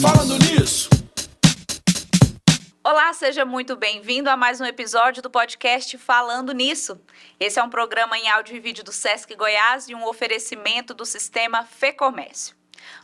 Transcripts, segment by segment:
Falando nisso. Olá, seja muito bem-vindo a mais um episódio do podcast Falando Nisso. Esse é um programa em áudio e vídeo do Sesc Goiás e um oferecimento do sistema FEComércio.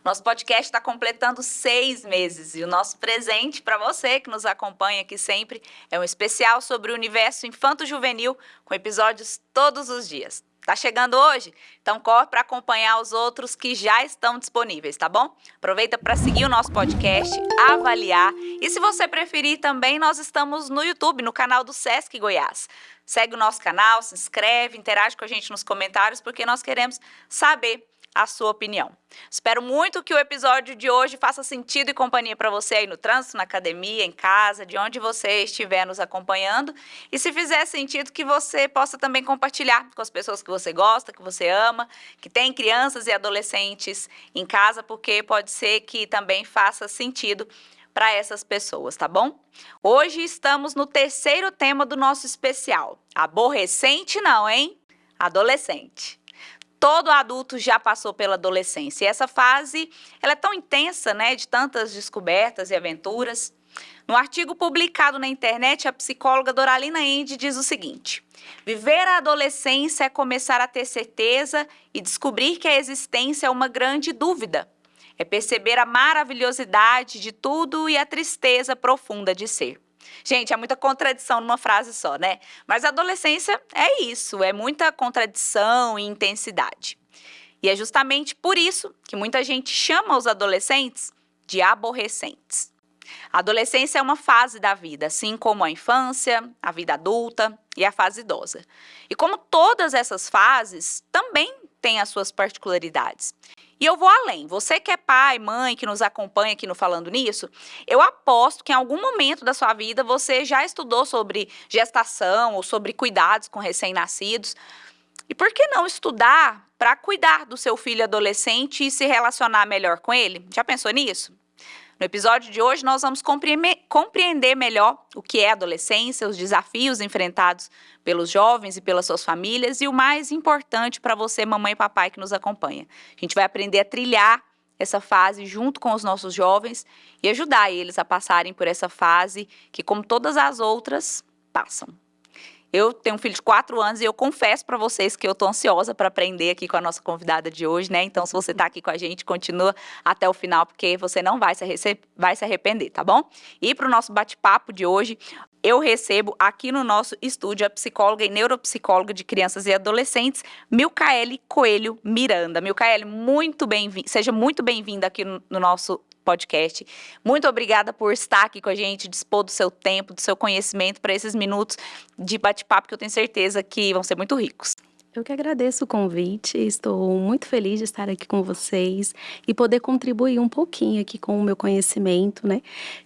Nosso podcast está completando 6 meses e o nosso presente para você que nos acompanha aqui sempre é um especial sobre o universo infanto-juvenil com episódios todos os dias. Tá chegando hoje? Então corre para acompanhar os outros que já estão disponíveis, tá bom? Aproveita para seguir o nosso podcast, avaliar e se você preferir também, nós estamos no YouTube, no canal do Sesc Goiás. Segue o nosso canal, se inscreve, interage com a gente nos comentários porque nós queremos saber a sua opinião. Espero muito que o episódio de hoje faça sentido e companhia para você aí no trânsito, na academia, em casa, de onde você estiver nos acompanhando. E se fizer sentido, que você possa também compartilhar com as pessoas que você gosta, que você ama, que tem crianças e adolescentes em casa, porque pode ser que também faça sentido para essas pessoas, tá bom? Hoje estamos no terceiro tema do nosso especial. Aborrecente não, hein? Adolescente. Todo adulto já passou pela adolescência e essa fase ela é tão intensa, né, de tantas descobertas e aventuras. No artigo publicado na internet, a psicóloga Doralina Ende diz o seguinte: viver a adolescência é começar a ter certeza e descobrir que a existência é uma grande dúvida. É perceber a maravilhosidade de tudo e a tristeza profunda de ser. Gente, é muita contradição numa frase só, né? Mas a adolescência é isso, é muita contradição e intensidade. E é justamente por isso que muita gente chama os adolescentes de aborrecentes. A adolescência é uma fase da vida, assim como a infância, a vida adulta e a fase idosa. E como todas essas fases, também têm as suas particularidades. E eu vou além. Você que é pai, mãe, que nos acompanha aqui no Falando Nisso, eu aposto que em algum momento da sua vida você já estudou sobre gestação ou sobre cuidados com recém-nascidos. E por que não estudar para cuidar do seu filho adolescente e se relacionar melhor com ele? Já pensou nisso? No episódio de hoje, nós vamos compreender melhor o que é adolescência, os desafios enfrentados pelos jovens e pelas suas famílias e o mais importante para você, mamãe e papai que nos acompanha. A gente vai aprender a trilhar essa fase junto com os nossos jovens e ajudar eles a passarem por essa fase que, como todas as outras, passam. Eu tenho um filho de 4 anos e eu confesso para vocês que eu estou ansiosa para aprender aqui com a nossa convidada de hoje, né? Então, se você está aqui com a gente, continua até o final, porque você não vai se arrepender, tá bom? E para o nosso bate-papo de hoje, eu recebo aqui no nosso estúdio a psicóloga e neuropsicóloga de crianças e adolescentes, Milcaele Coelho Miranda. Milcaele, seja muito bem-vinda aqui no nosso podcast. Muito obrigada por estar aqui com a gente, dispor do seu tempo, do seu conhecimento para esses minutos de bate-papo que eu tenho certeza que vão ser muito ricos. Eu que agradeço o convite, estou muito feliz de estar aqui com vocês e poder contribuir um pouquinho aqui com o meu conhecimento, né?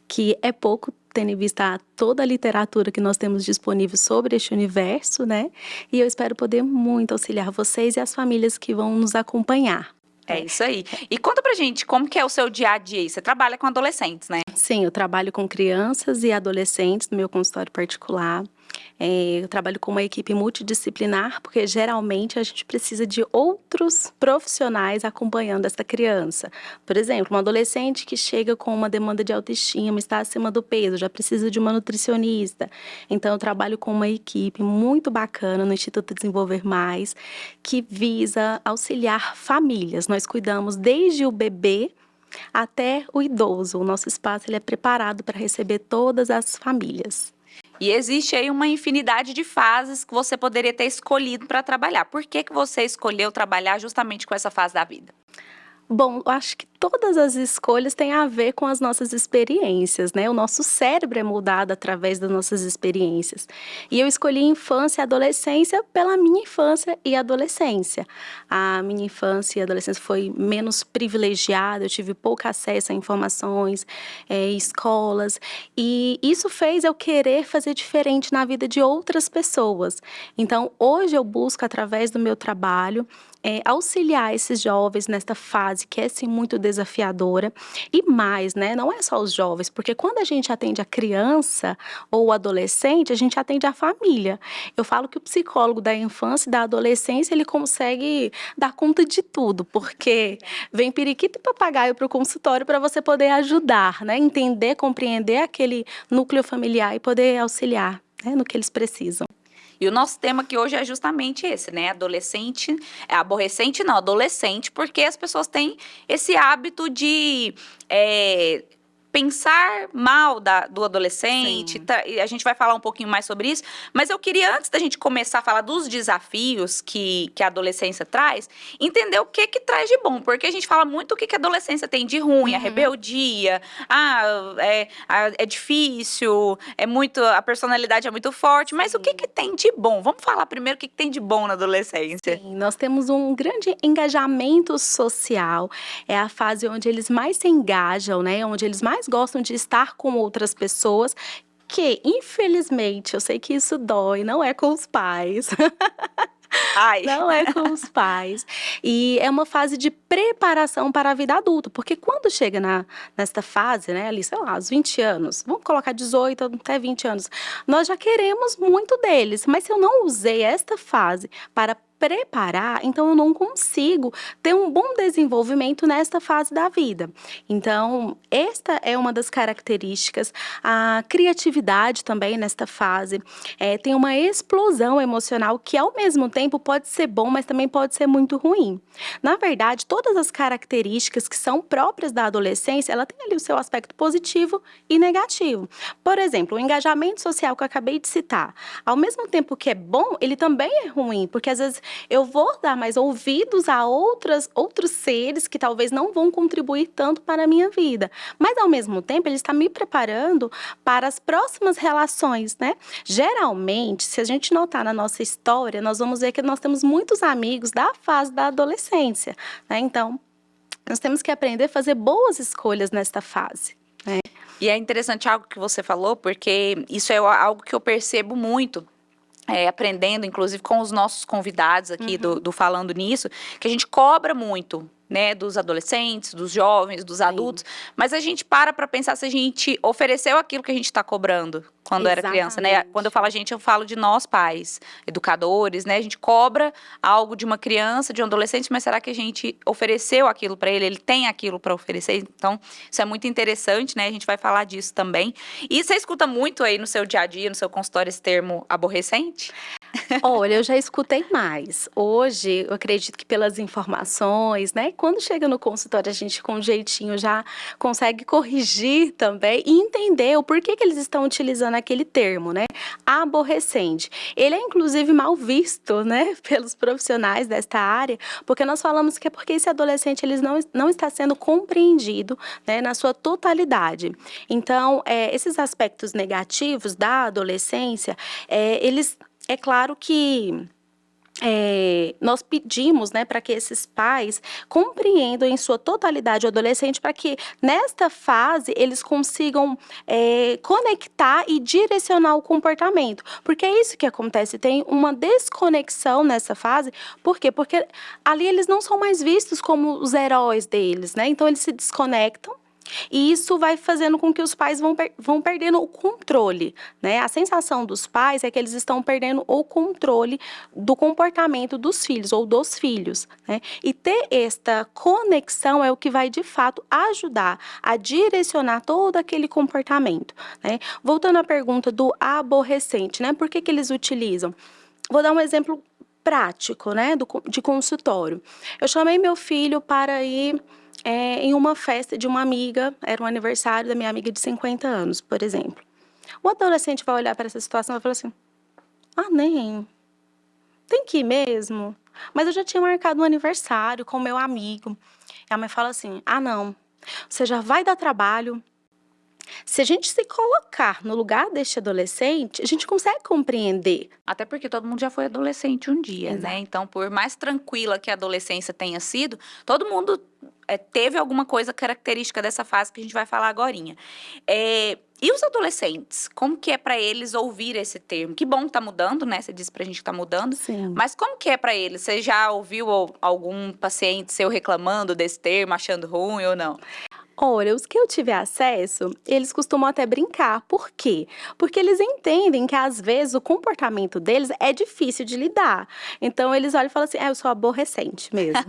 Que é pouco tendo em vista toda a literatura que nós temos disponível sobre este universo, né? E eu espero poder muito auxiliar vocês e as famílias que vão nos acompanhar. É isso aí. E conta pra gente, como que é o seu dia a dia? Você trabalha com adolescentes, né? Sim, eu trabalho com crianças e adolescentes no meu consultório particular. Eu trabalho com uma equipe multidisciplinar, porque geralmente a gente precisa de outros profissionais acompanhando essa criança. Por exemplo, um adolescente que chega com uma demanda de autoestima, está acima do peso, já precisa de uma nutricionista. Então, eu trabalho com uma equipe muito bacana no Instituto Desenvolver Mais, que visa auxiliar famílias. Nós cuidamos desde o bebê até o idoso. O nosso espaço ele é preparado para receber todas as famílias. E existe aí uma infinidade de fases que você poderia ter escolhido para trabalhar. Por que você escolheu trabalhar justamente com essa fase da vida? Bom, eu acho que todas as escolhas têm a ver com as nossas experiências, né? O nosso cérebro é moldado através das nossas experiências. E eu escolhi infância e adolescência pela minha infância e adolescência. A minha infância e adolescência foi menos privilegiada, eu tive pouco acesso a informações, escolas. E isso fez eu querer fazer diferente na vida de outras pessoas. Então, hoje eu busco, através do meu trabalho, auxiliar esses jovens nesta fase que é sim muito desafiadora, desafiadora. E mais, né? Não é só os jovens, porque quando a gente atende a criança ou o adolescente, a gente atende a família. Eu falo que o psicólogo da infância e da adolescência, ele consegue dar conta de tudo, porque vem periquito e papagaio para o consultório para você poder ajudar, né? Entender, compreender aquele núcleo familiar e poder auxiliar, né, no que eles precisam. E o nosso tema aqui hoje é justamente esse, né? Adolescente, aborrecente não, adolescente, porque as pessoas têm esse hábito de pensar mal do adolescente, e a gente vai falar um pouquinho mais sobre isso, mas eu queria, antes da gente começar a falar dos desafios que a adolescência traz, entender o que traz de bom, porque a gente fala muito o que a adolescência tem de ruim, a rebeldia, é difícil, a personalidade é muito forte, mas o que tem de bom? Vamos falar primeiro o que tem de bom na adolescência. Sim, nós temos um grande engajamento social, é a fase onde eles mais se engajam, né, onde eles mais gostam de estar com outras pessoas, que infelizmente, eu sei que isso dói, não é com os pais. Ai. Não é com os pais. E é uma fase de preparação para a vida adulta, porque quando chega nesta fase, né, ali, sei lá, aos 20 anos, vamos colocar 18 até 20 anos, nós já queremos muito deles, mas se eu não usei esta fase para preparar, então eu não consigo ter um bom desenvolvimento nesta fase da vida. Então, esta é uma das características. A criatividade também nesta fase tem uma explosão emocional que, ao mesmo tempo, pode ser bom, mas também pode ser muito ruim. Na verdade, todas as características que são próprias da adolescência, ela tem ali o seu aspecto positivo e negativo. Por exemplo, o engajamento social que eu acabei de citar, ao mesmo tempo que é bom, ele também é ruim, porque às vezes eu vou dar mais ouvidos a outros seres que talvez não vão contribuir tanto para a minha vida. Mas, ao mesmo tempo, ele está me preparando para as próximas relações, né? Geralmente, se a gente notar na nossa história, nós vamos ver que nós temos muitos amigos da fase da adolescência, né? Então, nós temos que aprender a fazer boas escolhas nesta fase, né? E é interessante algo que você falou, porque isso é algo que eu percebo muito. Aprendendo, inclusive, com os nossos convidados aqui do Falando Nisso, que a gente cobra muito, né, dos adolescentes, dos jovens, dos adultos, mas a gente para pensar se a gente ofereceu aquilo que a gente está cobrando quando era criança, né? Quando eu falo a gente, eu falo de nós pais, educadores, né? A gente cobra algo de uma criança, de um adolescente, mas será que a gente ofereceu aquilo para ele? Ele tem aquilo para oferecer? Então, isso é muito interessante, né? A gente vai falar disso também. E você escuta muito aí no seu dia a dia, no seu consultório, esse termo aborrecente? Olha, eu já escutei mais. Hoje, eu acredito que pelas informações, né? Quando chega no consultório, a gente com um jeitinho já consegue corrigir também e entender o porquê que eles estão utilizando aquele termo, né? Aborrecente. Ele é, inclusive, mal visto, né? Pelos profissionais desta área, porque nós falamos que é porque esse adolescente ele não está sendo compreendido, né, na sua totalidade. Então, esses aspectos negativos da adolescência, eles... É claro que nós pedimos, né, para que esses pais compreendam em sua totalidade o adolescente, para que nesta fase eles consigam conectar e direcionar o comportamento. Porque é isso que acontece, tem uma desconexão nessa fase. Por quê? Porque ali eles não são mais vistos como os heróis deles, né? Então eles se desconectam. E isso vai fazendo com que os pais vão perdendo o controle, né? A sensação dos pais é que eles estão perdendo o controle do comportamento dos filhos ou dos filhos, né? E ter esta conexão é o que vai, de fato, ajudar a direcionar todo aquele comportamento, né? Voltando à pergunta do aborrecente, né? Por que eles utilizam? Vou dar um exemplo prático, né? De consultório. Eu chamei meu filho para ir... em uma festa de uma amiga, era um aniversário da minha amiga de 50 anos, por exemplo. O adolescente vai olhar para essa situação e vai falar assim, nem, tem que ir mesmo? Mas eu já tinha marcado um aniversário com o meu amigo. E a mãe fala assim, não, você já vai dar trabalho. Se a gente se colocar no lugar deste adolescente, a gente consegue compreender. Até porque todo mundo já foi adolescente um dia, Exato. né? Então, por mais tranquila que a adolescência tenha sido, todo mundo teve alguma coisa característica dessa fase que a gente vai falar agorinha. E os adolescentes, como que é para eles ouvir esse termo? Que bom que tá mudando, né? Você disse pra gente que tá mudando. Sim. Mas como que é para eles? Você já ouviu algum paciente seu reclamando desse termo, achando ruim ou não? Olha, os que eu tive acesso, eles costumam até brincar. Por quê? Porque eles entendem que, às vezes, o comportamento deles é difícil de lidar. Então, eles olham e falam assim, eu sou aborrecente mesmo.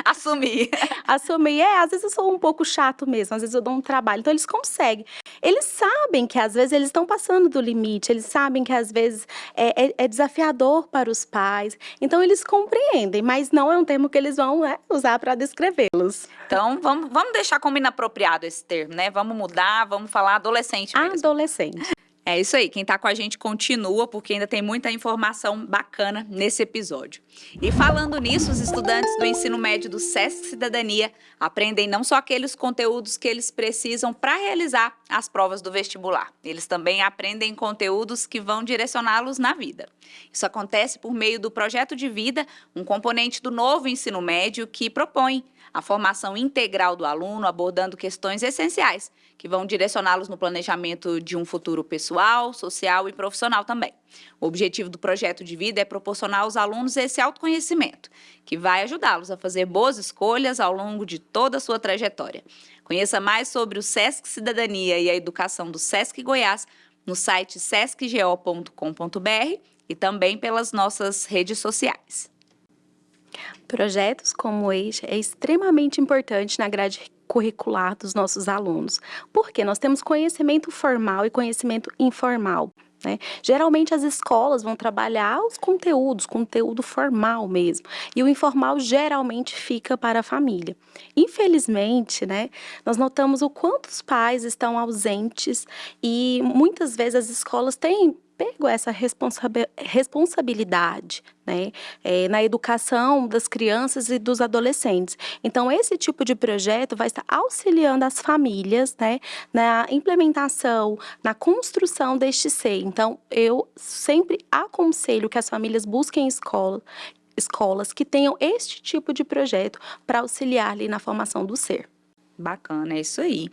Assumir. Assumir, às vezes eu sou um pouco chato mesmo, às vezes eu dou um trabalho. Então, eles conseguem. Eles sabem que, às vezes, eles estão passando do limite. Eles sabem que, às vezes, é desafiador para os pais. Então, eles compreendem, mas não é um termo que eles vão usar para descrevê-los. Então, vamos deixar como inapropriado esse termo, né? Vamos mudar, vamos falar adolescente mesmo. Adolescente. É isso aí, quem tá com a gente continua, porque ainda tem muita informação bacana nesse episódio. E falando nisso, os estudantes do ensino médio do Sesc Cidadania aprendem não só aqueles conteúdos que eles precisam para realizar as provas do vestibular, eles também aprendem conteúdos que vão direcioná-los na vida. Isso acontece por meio do Projeto de Vida, um componente do novo ensino médio que propõe a formação integral do aluno, abordando questões essenciais que vão direcioná-los no planejamento de um futuro pessoal, social e profissional também. O objetivo do Projeto de Vida é proporcionar aos alunos esse autoconhecimento, que vai ajudá-los a fazer boas escolhas ao longo de toda a sua trajetória. Conheça mais sobre o Sesc Cidadania e a educação do Sesc Goiás no site sescgo.com.br e também pelas nossas redes sociais. Projetos como este é extremamente importante na grade curricular dos nossos alunos, porque nós temos conhecimento formal e conhecimento informal, né? Geralmente as escolas vão trabalhar os conteúdos, conteúdo formal mesmo, e o informal geralmente fica para a família. Infelizmente, né, nós notamos o quanto os pais estão ausentes e muitas vezes as escolas têm pego essa responsabilidade, né, na educação das crianças e dos adolescentes. Então, esse tipo de projeto vai estar auxiliando as famílias, né, na implementação, na construção deste ser. Então, eu sempre aconselho que as famílias busquem escolas que tenham este tipo de projeto para auxiliar ali na formação do ser. Bacana, é isso aí.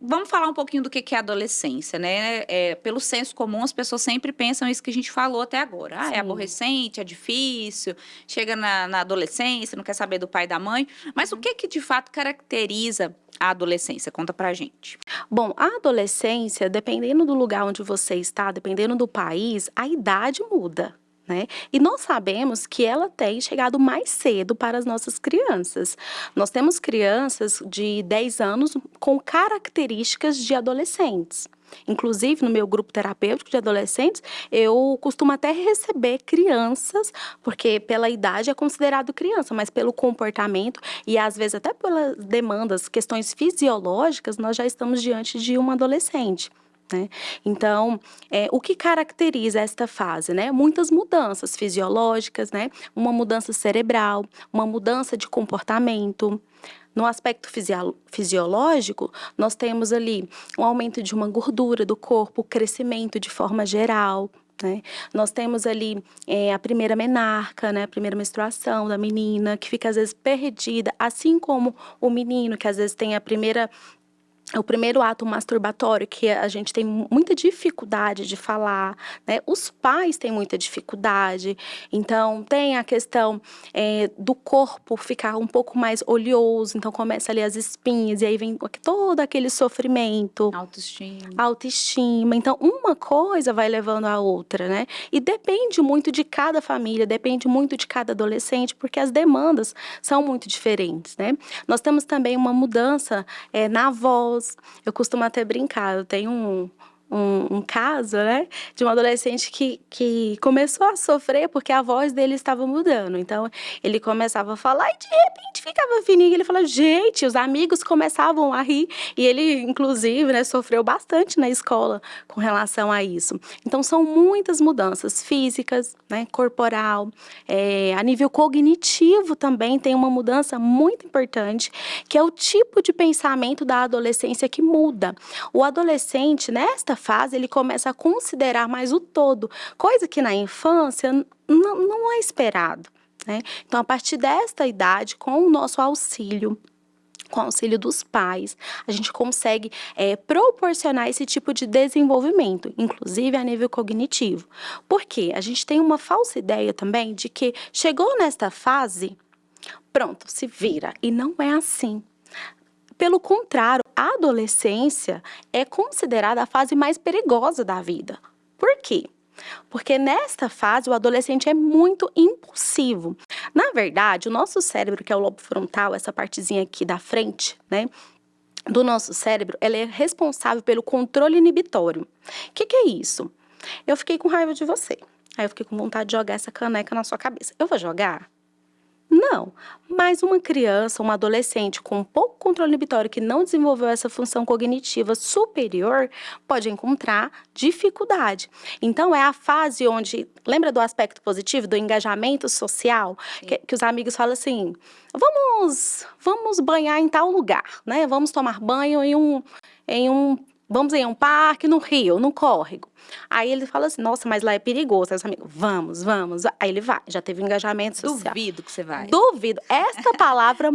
Vamos falar um pouquinho do que é adolescência, né? Pelo senso comum, as pessoas sempre pensam isso que a gente falou até agora. É aborrecente, é difícil, chega na adolescência, não quer saber do pai e da mãe. Mas o que de fato caracteriza a adolescência? Conta pra gente. Bom, a adolescência, dependendo do lugar onde você está, dependendo do país, a idade muda. Né? E nós sabemos que ela tem chegado mais cedo para as nossas crianças. Nós temos crianças de 10 anos com características de adolescentes. Inclusive, no meu grupo terapêutico de adolescentes, eu costumo até receber crianças, porque pela idade é considerado criança, mas pelo comportamento e às vezes até pelas demandas, questões fisiológicas, nós já estamos diante de um adolescente. Né? Então, o que caracteriza esta fase? Né? Muitas mudanças fisiológicas, né? Uma mudança cerebral, uma mudança de comportamento. No aspecto fisiológico, nós temos ali um aumento de uma gordura do corpo, crescimento de forma geral. Né? Nós temos ali a primeira menarca, né? A primeira menstruação da menina, que fica às vezes perdida, assim como o menino, que às vezes tem o primeiro ato masturbatório, que a gente tem muita dificuldade de falar, né? Os pais têm muita dificuldade. Então, tem a questão do corpo ficar um pouco mais oleoso. Então, começa ali as espinhas e aí vem todo aquele sofrimento. Autoestima. Então, uma coisa vai levando a outra, né? E depende muito de cada família, depende muito de cada adolescente, porque as demandas são muito diferentes, né? Nós temos também uma mudança na voz. Eu costumo até brincar, eu tenho um caso, né, de um adolescente que começou a sofrer porque a voz dele estava mudando. Então, ele começava a falar e de repente ficava fininho. Ele falava, gente, os amigos começavam a rir. E ele, inclusive, né, sofreu bastante na escola com relação a isso. Então, são muitas mudanças físicas, né, corporal, a nível cognitivo também tem uma mudança muito importante, que é o tipo de pensamento da adolescência que muda. O adolescente, nesta fase, ele começa a considerar mais o todo, coisa que na infância não é esperado. né? Então, a partir desta idade, com o nosso auxílio, com o auxílio dos pais, a gente consegue proporcionar esse tipo de desenvolvimento, inclusive a nível cognitivo. Por quê? A gente tem uma falsa ideia também de que chegou nesta fase, pronto, se vira. E não é assim. Pelo contrário, a adolescência é considerada a fase mais perigosa da vida. Por quê? Porque nesta fase o adolescente é muito impulsivo. Na verdade, o nosso cérebro, que é o lobo frontal, essa partezinha aqui da frente, né, do nosso cérebro, ela é responsável pelo controle inibitório. O que é isso? Eu fiquei com raiva de você. Aí eu fiquei com vontade de jogar essa caneca na sua cabeça. Eu vou jogar? Não, mas uma criança, uma adolescente com pouco controle inibitório que não desenvolveu essa função cognitiva superior pode encontrar dificuldade. Então, é a fase onde, lembra do aspecto positivo, do engajamento social? Que os amigos falam assim, vamos banhar em tal lugar, né? Vamos tomar banho vamos em um parque, no rio, no córrego. Aí ele fala assim, nossa, mas lá é perigoso. Aí os amigos, vamos. Aí ele vai, já teve engajamento social. Duvido que você vai. Duvido. Esta palavra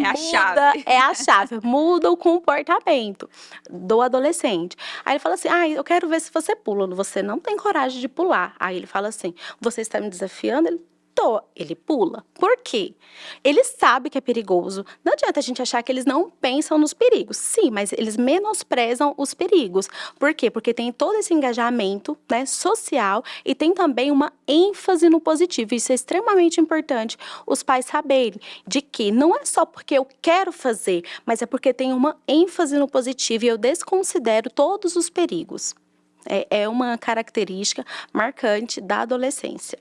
é a chave, muda o comportamento do adolescente. Aí ele fala assim, eu quero ver se você pula. Você não tem coragem de pular. Aí ele fala assim, você está me desafiando? Ele pula. Por quê? Ele sabe que é perigoso. Não adianta a gente achar que eles não pensam nos perigos. Sim, mas eles menosprezam os perigos. Por quê? Porque tem todo esse engajamento, né, social e tem também uma ênfase no positivo. Isso é extremamente importante os pais saberem de que não é só porque eu quero fazer, mas é porque tem uma ênfase no positivo e eu desconsidero todos os perigos. É uma característica marcante da adolescência.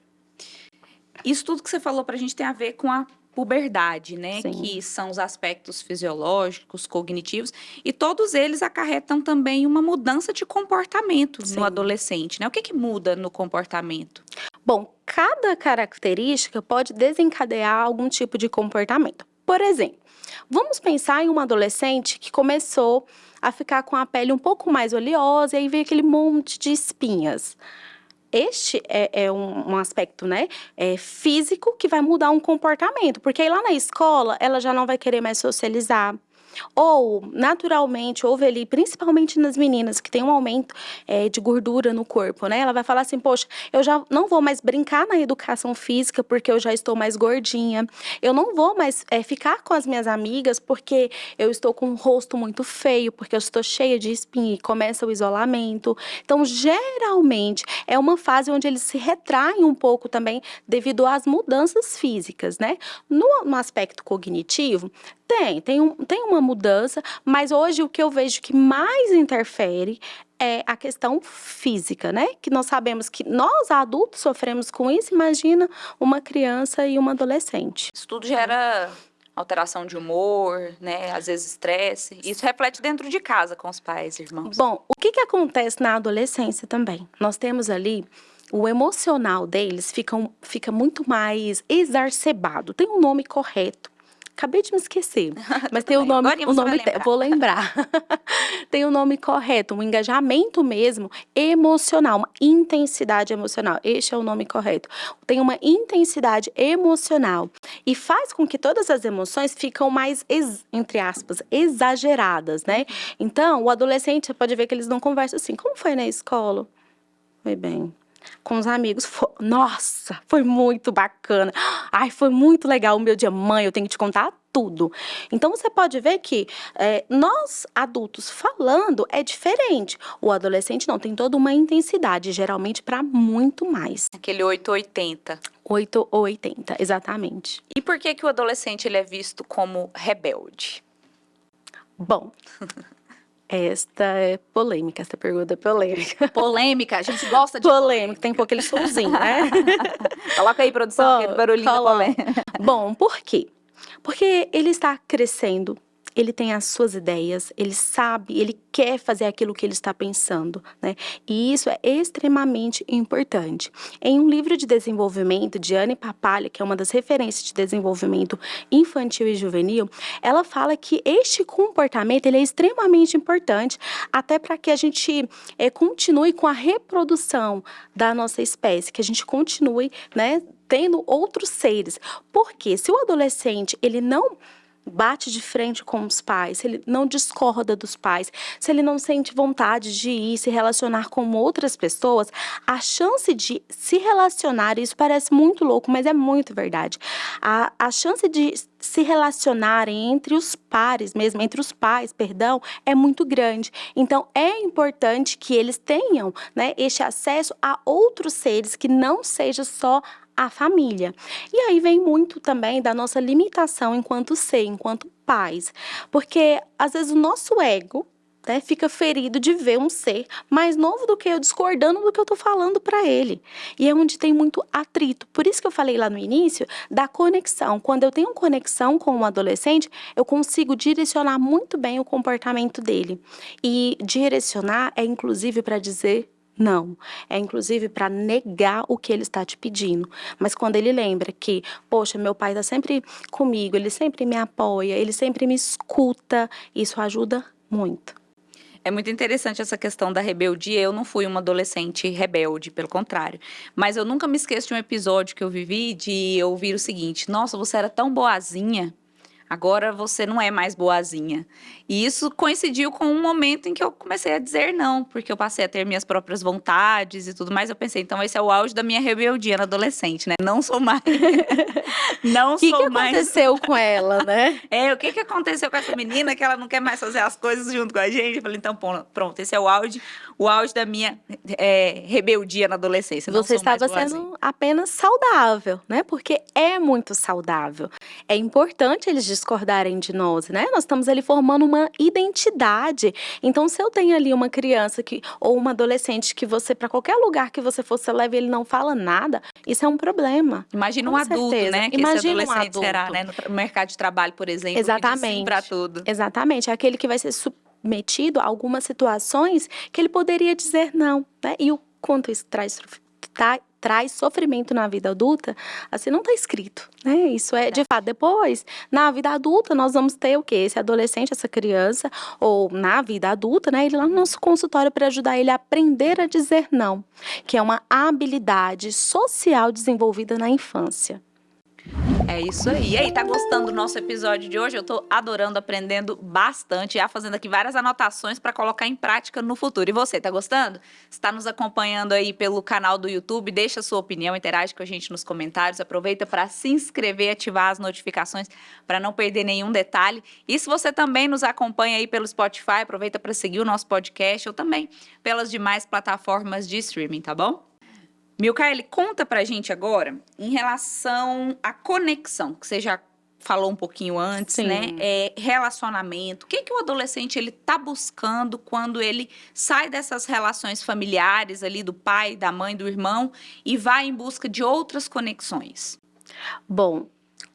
Isso tudo que você falou pra gente tem a ver com a puberdade, né? Sim. Que são os aspectos fisiológicos, cognitivos, e todos eles acarretam também uma mudança de comportamento Sim. no adolescente, né? O que muda no comportamento? Bom, cada característica pode desencadear algum tipo de comportamento. Por exemplo, vamos pensar em uma adolescente que começou a ficar com a pele um pouco mais oleosa e aí veio aquele monte de espinhas. Este é um aspecto, né, físico que vai mudar um comportamento, porque aí lá na escola ela já não vai querer mais socializar. Ou, naturalmente, houve ali, principalmente nas meninas, que tem um aumento de gordura no corpo, né? Ela vai falar assim, poxa, eu já não vou mais brincar na educação física porque eu já estou mais gordinha. Eu não vou mais ficar com as minhas amigas porque eu estou com um rosto muito feio, porque eu estou cheia de espinha e começa o isolamento. Então, geralmente, é uma fase onde eles se retraem um pouco também devido às mudanças físicas, né? No aspecto cognitivo, tem uma mudança, mas hoje o que eu vejo que mais interfere é a questão física, né? Que nós sabemos que nós adultos sofremos com isso, imagina uma criança e uma adolescente. Isso tudo gera alteração de humor, né? Às vezes estresse. Isso reflete dentro de casa com os pais, irmãos. Bom, o que acontece na adolescência também? Nós temos ali o emocional deles fica muito mais exacerbado. Tem um nome correto. Acabei de me esquecer, mas tem o nome vou lembrar. Tem o nome correto, um engajamento mesmo emocional, uma intensidade emocional. Este é o nome correto. Tem uma intensidade emocional e faz com que todas as emoções ficam mais, entre aspas, exageradas, né? Então, o adolescente, você pode ver que eles não conversam assim. Como foi na escola? Foi bem. Com os amigos, nossa, foi muito bacana. Ai, foi muito legal o meu dia. Mãe, eu tenho que te contar tudo. Então, você pode ver que nós, adultos, falando é diferente. O adolescente não, tem toda uma intensidade, geralmente para muito mais. Aquele 880. 8 ou 80, exatamente. E por que o adolescente ele é visto como rebelde? Bom... Esta é polêmica, essa pergunta é polêmica. Polêmica, a gente gosta de polêmica. Tem um pouco aquele somzinho, né? Coloca aí, produção, aquele barulhinho da polêmica. Bom, por quê? Porque ele está crescendo, ele tem as suas ideias, ele sabe, ele quer fazer aquilo que ele está pensando, né? E isso é extremamente importante. Em um livro de desenvolvimento de Anne Papalha, que é uma das referências de desenvolvimento infantil e juvenil, ela fala que este comportamento ele é extremamente importante até para que a gente continue com a reprodução da nossa espécie, que a gente continue, né, tendo outros seres. Porque se o adolescente, ele não bate de frente com os pais, se ele não discorda dos pais, se ele não sente vontade de ir se relacionar com outras pessoas, a chance de se relacionar, isso parece muito louco, mas é muito verdade, a chance de se relacionarem entre os pares mesmo, entre os pais, perdão, é muito grande. Então, é importante que eles tenham, né, este acesso a outros seres que não seja só a família. E aí vem muito também da nossa limitação enquanto ser, enquanto pais. Porque, às vezes, o nosso ego, né, fica ferido de ver um ser mais novo do que eu, discordando do que eu tô falando para ele. E é onde tem muito atrito. Por isso que eu falei lá no início da conexão. Quando eu tenho conexão com um adolescente, eu consigo direcionar muito bem o comportamento dele. E direcionar é, inclusive, para dizer não, é inclusive para negar o que ele está te pedindo. Mas quando ele lembra que, poxa, meu pai está sempre comigo, ele sempre me apoia, ele sempre me escuta, isso ajuda muito. É muito interessante essa questão da rebeldia. Eu não fui uma adolescente rebelde, pelo contrário. Mas eu nunca me esqueço de um episódio que eu vivi de ouvir o seguinte: nossa, você era tão boazinha, agora você não é mais boazinha. E isso coincidiu com um momento em que eu comecei a dizer não, porque eu passei a ter minhas próprias vontades e tudo mais. Eu pensei, então esse é o auge da minha rebeldia na adolescente, né? Não sou mais. Não sou que mais. aconteceu com ela, né? O que aconteceu com essa menina que ela não quer mais fazer as coisas junto com a gente? Eu falei, então pronto, esse é o auge da minha rebeldia na adolescência. Não Você sou mais estava boazinha. sendo apenas saudável, né? Porque é muito saudável. É importante eles discordarem de nós, né? Nós estamos ali formando uma identidade. Então, se eu tenho ali uma criança ou uma adolescente que você, para qualquer lugar que você for, você leva e ele não fala nada, isso é um problema. Imagina um Com adulto, certeza. né? Que Imagina esse adolescente um adulto. será, né? No mercado de trabalho, por exemplo, Exatamente. que diz sim pra tudo. Exatamente. É aquele que vai ser submetido a algumas situações que ele poderia dizer não, né? E o quanto isso traz sofrimento na vida adulta, assim, não está escrito, né? Isso é, de fato, depois, na vida adulta, nós vamos ter o quê? Esse adolescente, essa criança, ou na vida adulta, né? Ele lá no nosso consultório para ajudar ele a aprender a dizer não, que é uma habilidade social desenvolvida na infância. É isso aí. E aí, tá gostando do nosso episódio de hoje? Eu tô adorando, aprendendo bastante, já fazendo aqui várias anotações para colocar em prática no futuro. E você, tá gostando? Está nos acompanhando aí pelo canal do YouTube? Deixa a sua opinião, interage com a gente nos comentários. Aproveita para se inscrever, ativar as notificações para não perder nenhum detalhe. E se você também nos acompanha aí pelo Spotify, aproveita para seguir o nosso podcast ou também pelas demais plataformas de streaming, tá bom? Milkaeli, conta pra gente agora em relação à conexão, que você já falou um pouquinho antes, Sim. né? Relacionamento. O que o adolescente ele tá buscando quando ele sai dessas relações familiares ali do pai, da mãe, do irmão e vai em busca de outras conexões? Bom,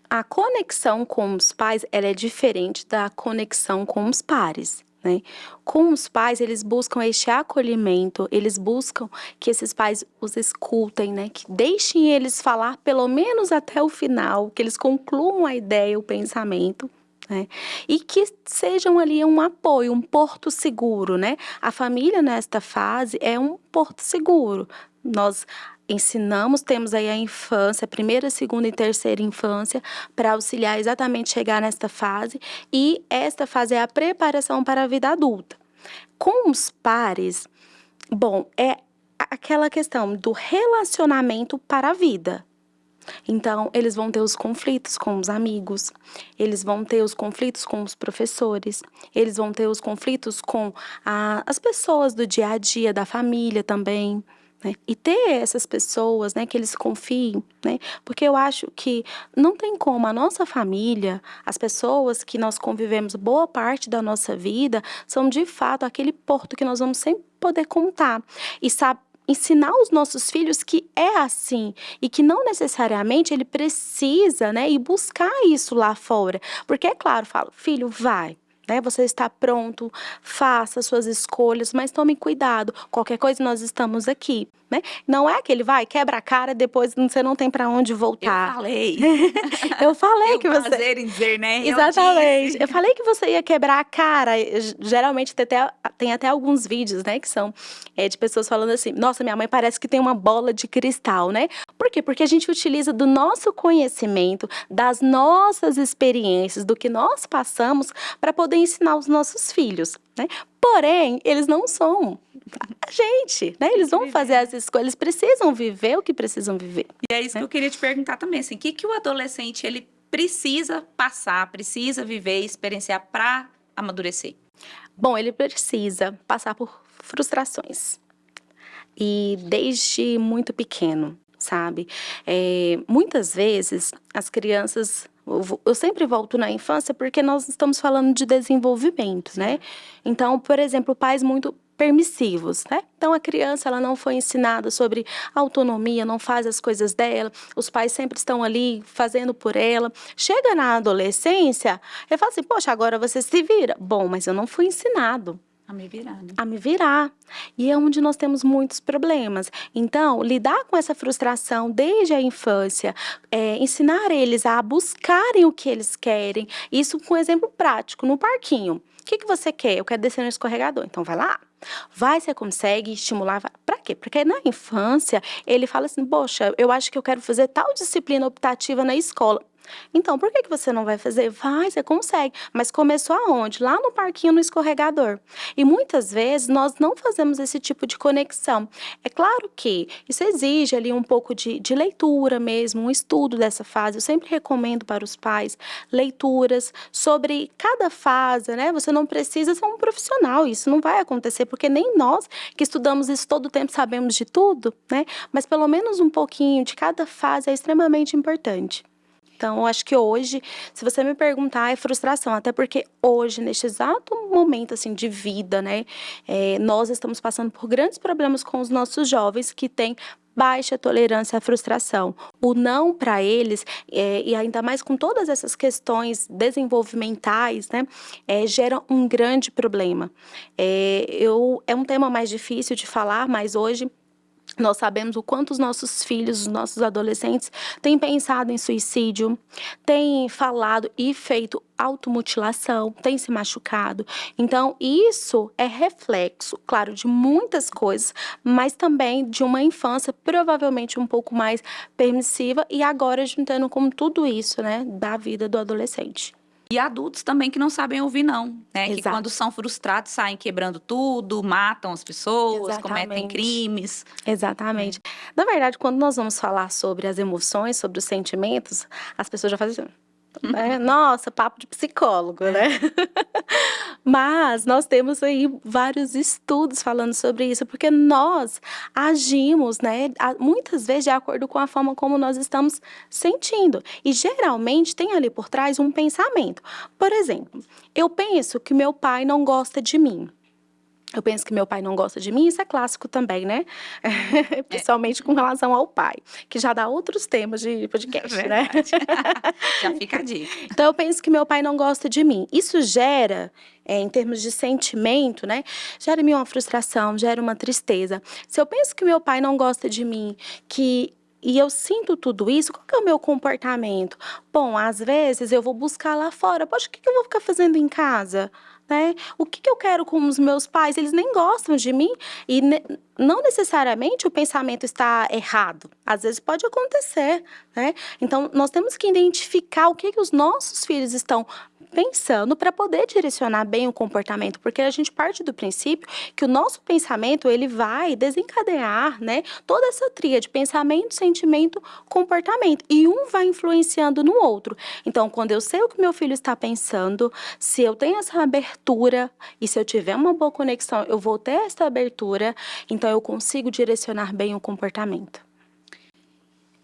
a conexão com os pais, ela é diferente da conexão com os pares, né? Com os pais, eles buscam este acolhimento, eles buscam que esses pais os escutem, né? Que deixem eles falar pelo menos até o final, que eles concluam a ideia, o pensamento, né? E que sejam ali um apoio, um porto seguro, né? A família nesta fase é um porto seguro. Nós ensinamos, temos aí a infância, a primeira, segunda e terceira infância, para auxiliar exatamente chegar nesta fase. E esta fase é a preparação para a vida adulta. Com os pares, bom, é aquela questão do relacionamento para a vida. Então, eles vão ter os conflitos com os amigos, eles vão ter os conflitos com os professores, eles vão ter os conflitos com as pessoas do dia a dia, da família também. Né? E ter essas pessoas, né, que eles confiem, né? Porque eu acho que não tem como a nossa família, as pessoas que nós convivemos boa parte da nossa vida, são de fato aquele porto que nós vamos sempre poder contar e ensinar os nossos filhos que é assim e que não necessariamente ele precisa, né, ir buscar isso lá fora. Porque é claro, falo, filho, vai. né? Você está pronto, faça suas escolhas, mas tome cuidado. Qualquer coisa, nós estamos aqui, né? Não é que ele vai, quebra a cara, depois você não tem para onde voltar. Eu falei. Eu falei Tenho que você... prazer em dizer, né? Exatamente. Eu Eu falei que você ia quebrar a cara. Geralmente tem até alguns vídeos, né, que são de pessoas falando assim: nossa, minha mãe parece que tem uma bola de cristal, né? Por quê? Porque a gente utiliza do nosso conhecimento, das nossas experiências, do que nós passamos para poder ensinar os nossos filhos, né? Porém, eles não são a gente, né? Eles vão fazer as escolhas, eles precisam viver o que precisam viver. E é isso que eu queria te perguntar também, assim, o que o adolescente, ele precisa passar, precisa viver, experienciar para amadurecer? Bom, ele precisa passar por frustrações. E desde muito pequeno, sabe? Muitas vezes, as crianças... Eu sempre volto na infância porque nós estamos falando de desenvolvimento, né? Então, por exemplo, pais muito permissivos, né? Então, a criança, ela não foi ensinada sobre autonomia, não faz as coisas dela, os pais sempre estão ali fazendo por ela. Chega na adolescência, ele fala assim, poxa, agora você se vira. Bom, mas eu não fui ensinado A me virar, né? a me virar. E é onde nós temos muitos problemas. Então, lidar com essa frustração desde a infância, ensinar eles a buscarem o que eles querem, isso com um exemplo prático, no parquinho. O que você quer? Eu quero descer no escorregador. Então, vai lá. Vai, você consegue estimular. Para quê? Porque na infância, ele fala assim, poxa, eu acho que eu quero fazer tal disciplina optativa na escola. Então, por que você não vai fazer? Vai, você consegue. Mas começou aonde? Lá no parquinho, no escorregador. E muitas vezes nós não fazemos esse tipo de conexão. É claro que isso exige ali um pouco de leitura mesmo, um estudo dessa fase. Eu sempre recomendo para os pais leituras sobre cada fase, né? Você não precisa ser um profissional, isso não vai acontecer, porque nem nós que estudamos isso todo o tempo sabemos de tudo, né? Mas pelo menos um pouquinho de cada fase é extremamente importante. Então, eu acho que hoje, se você me perguntar, é frustração. Até porque hoje, neste exato momento, assim, de vida, né? Nós estamos passando por grandes problemas com os nossos jovens que têm baixa tolerância à frustração. O não para eles, e ainda mais com todas essas questões desenvolvimentais, né? Gera um grande problema. É um tema mais difícil de falar, mas hoje... nós sabemos o quanto os nossos filhos, os nossos adolescentes têm pensado em suicídio, têm falado e feito automutilação, têm se machucado. Então, isso é reflexo, claro, de muitas coisas, mas também de uma infância provavelmente um pouco mais permissiva e agora juntando com tudo isso, né, da vida do adolescente. E adultos também que não sabem ouvir não, né? Exato. Que quando são frustrados saem quebrando tudo, matam as pessoas, Exatamente. cometem crimes. Exatamente. Na verdade, quando nós vamos falar sobre as emoções, sobre os sentimentos, as pessoas já fazem assim, nossa, papo de psicólogo, né? Mas nós temos aí vários estudos falando sobre isso, porque nós agimos, né, muitas vezes de acordo com a forma como nós estamos sentindo. E geralmente tem ali por trás um pensamento. Por exemplo, eu penso que meu pai não gosta de mim. Eu penso que meu pai não gosta de mim, isso é clássico também, né? Principalmente com relação ao pai, que já dá outros temas de podcast, né? Já fica a dica. Então, eu penso que meu pai não gosta de mim. Isso gera, em termos de sentimento, né? Gera em mim uma frustração, gera uma tristeza. Se eu penso que meu pai não gosta de mim, e eu sinto tudo isso, qual que é o meu comportamento? Bom, às vezes eu vou buscar lá fora. Poxa, o que eu vou ficar fazendo em casa? Né? O que eu quero com os meus pais? Eles nem gostam de mim e não necessariamente o pensamento está errado. Às vezes pode acontecer, né? Então, nós temos que identificar o que os nossos filhos estão pensando para poder direcionar bem o comportamento, porque a gente parte do princípio que o nosso pensamento, ele vai desencadear, né, toda essa tríade, pensamento, sentimento, comportamento, e um vai influenciando no outro. Então, quando eu sei o que meu filho está pensando, se eu tenho essa abertura e se eu tiver uma boa conexão, eu vou ter essa abertura, então eu consigo direcionar bem o comportamento.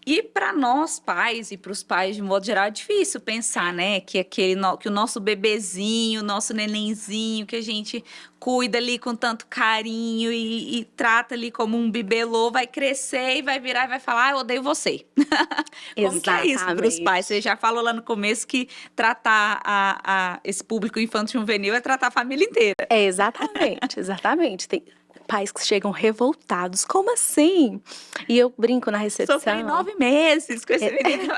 E para nós pais e para os pais de modo geral é difícil pensar, né, que que o nosso bebezinho, o nosso nenenzinho que a gente cuida ali com tanto carinho e trata ali como um bibelô vai crescer e vai virar e vai falar, eu odeio você. Como que é isso para os pais? Você Exatamente. já falou lá no começo que tratar esse público infantil juvenil é tratar a família inteira. É, exatamente, exatamente. Tem pais que chegam revoltados. Como assim? E eu brinco na Sofri recepção. 9 meses com esse é, menino.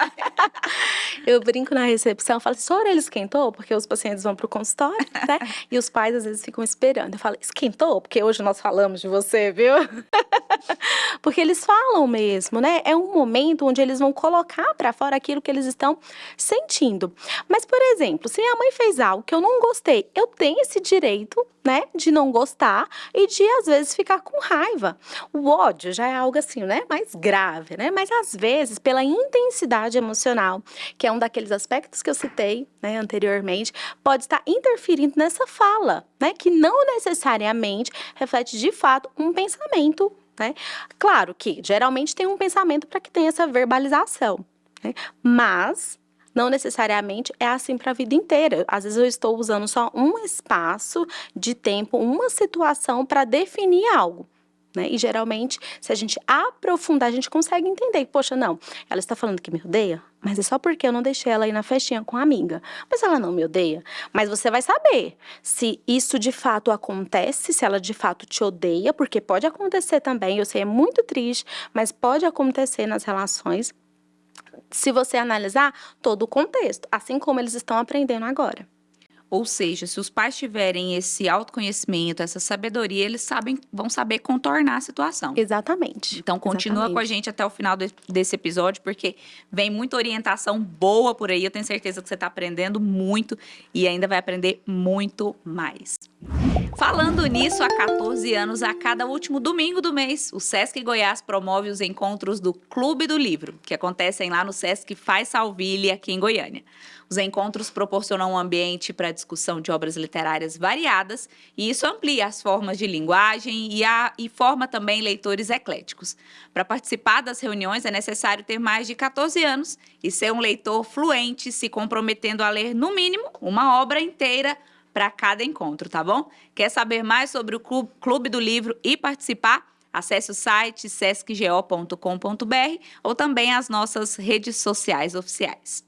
Eu brinco na recepção, falo assim, sua orelha esquentou? Porque os pacientes vão pro consultório, né? E os pais às vezes ficam esperando. Eu falo, esquentou? Porque hoje nós falamos de você, viu? Porque eles falam mesmo, né? É um momento onde eles vão colocar para fora aquilo que eles estão sentindo. Mas, por exemplo, se minha mãe fez algo que eu não gostei, eu tenho esse direito, né, de não gostar e de, às vezes, ficar com raiva. O ódio já é algo assim, né, mais grave, né? Mas, às vezes, pela intensidade emocional, que é um daqueles aspectos que eu citei, né, anteriormente, pode estar interferindo nessa fala, né, que não necessariamente reflete, de fato, um pensamento, né? Claro que geralmente tem um pensamento para que tenha essa verbalização, né? Mas não necessariamente é assim para a vida inteira. Às vezes eu estou usando só um espaço de tempo, uma situação para definir algo. Né? E geralmente, se a gente aprofundar, a gente consegue entender. Poxa, não, ela está falando que me odeia, mas é só porque eu não deixei ela ir na festinha com a amiga. Mas ela não me odeia. Mas você vai saber se isso de fato acontece, se ela de fato te odeia, porque pode acontecer também, eu sei, é muito triste, mas pode acontecer nas relações, se você analisar todo o contexto, assim como eles estão aprendendo agora. Ou seja, se os pais tiverem esse autoconhecimento, essa sabedoria, eles vão saber contornar a situação. Exatamente. Então, continua com a gente até o final desse episódio, porque vem muita orientação boa por aí. Eu tenho certeza que você está aprendendo muito e ainda vai aprender muito mais. Falando nisso, há 14 anos, a cada último domingo do mês, o Sesc Goiás promove os encontros do Clube do Livro, que acontecem lá no Sesc Faz Salville, aqui em Goiânia. Os encontros proporcionam um ambiente para discussão de obras literárias variadas e isso amplia as formas de linguagem e forma também leitores ecléticos. Para participar das reuniões é necessário ter mais de 14 anos e ser um leitor fluente, se comprometendo a ler, no mínimo, uma obra inteira para cada encontro, tá bom? Quer saber mais sobre o Clube do Livro e participar? Acesse o site sescgo.com.br ou também as nossas redes sociais oficiais.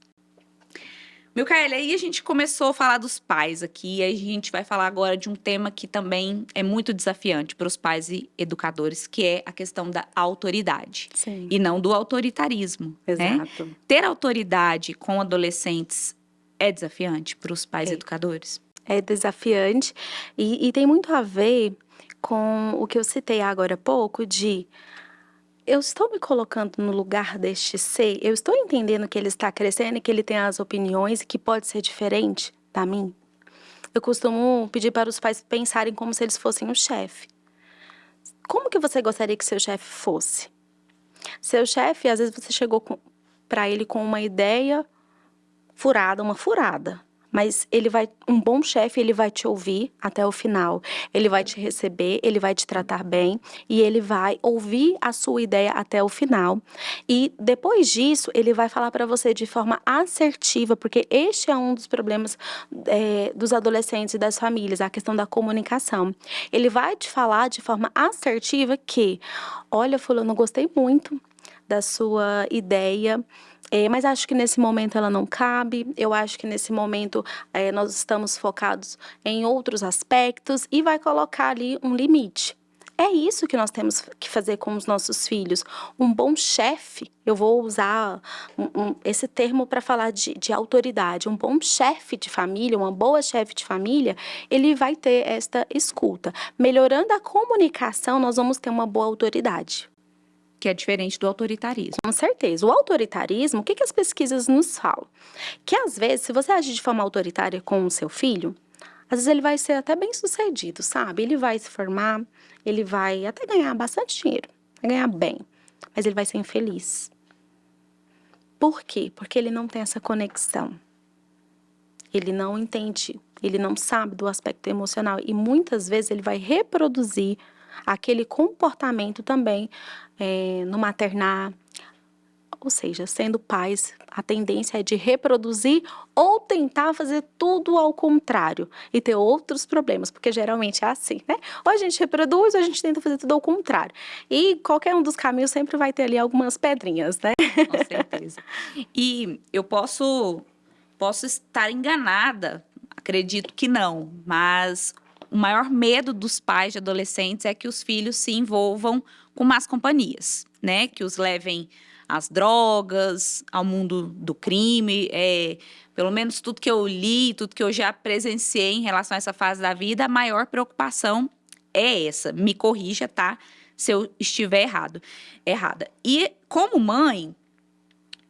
Micaela, aí a gente começou a falar dos pais aqui, e aí a gente vai falar agora de um tema que também é muito desafiante para os pais e educadores, que é a questão da autoridade. Sim. E não do autoritarismo. Exato. Né? Ter autoridade com adolescentes é desafiante para os pais educadores? É desafiante e tem muito a ver com o que eu citei agora há pouco de eu estou me colocando no lugar deste ser, eu estou entendendo que ele está crescendo e que ele tem as opiniões e que pode ser diferente da mim. Eu costumo pedir para os pais pensarem como se eles fossem o chefe. Como que você gostaria que seu chefe fosse? Seu chefe, às vezes você chegou para ele com uma ideia furada, uma furada. Mas um bom chefe, ele vai te ouvir até o final. Ele vai te receber, ele vai te tratar bem e ele vai ouvir a sua ideia até o final. E depois disso, ele vai falar para você de forma assertiva, porque este é um dos problemas dos adolescentes e das famílias, a questão da comunicação. Ele vai te falar de forma assertiva que, olha, fulano, eu gostei muito da sua ideia, mas acho que nesse momento ela não cabe. Eu acho que nesse momento nós estamos focados em outros aspectos e vai colocar ali um limite. É isso que nós temos que fazer com os nossos filhos. Um bom chefe, eu vou usar esse termo para falar de autoridade. Um bom chefe de família, uma boa chefe de família, ele vai ter esta escuta. Melhorando a comunicação, nós vamos ter uma boa autoridade. Que é diferente do autoritarismo. Com certeza. O autoritarismo, o que as pesquisas nos falam? Que às vezes, se você agir de forma autoritária com o seu filho, às vezes ele vai ser até bem sucedido, sabe? Ele vai se formar, ele vai até ganhar bastante dinheiro, vai ganhar bem, mas ele vai ser infeliz. Por quê? Porque ele não tem essa conexão. Ele não entende, ele não sabe do aspecto emocional e muitas vezes ele vai reproduzir aquele comportamento também no maternar, Ou seja, sendo pais, a tendência é de reproduzir ou tentar fazer tudo ao contrário e ter outros problemas, porque geralmente é assim, né? Ou a gente reproduz ou a gente tenta fazer tudo ao contrário. E qualquer um dos caminhos sempre vai ter ali algumas pedrinhas, né? Com certeza. E eu posso estar enganada, acredito que não, mas o maior medo dos pais de adolescentes é que os filhos se envolvam com más companhias, né? Que os levem às drogas, ao mundo do crime. Pelo menos tudo que eu li, tudo que eu já presenciei em relação a essa fase da vida, a maior preocupação é essa. Me corrija, tá? Se eu estiver errada. E como mãe,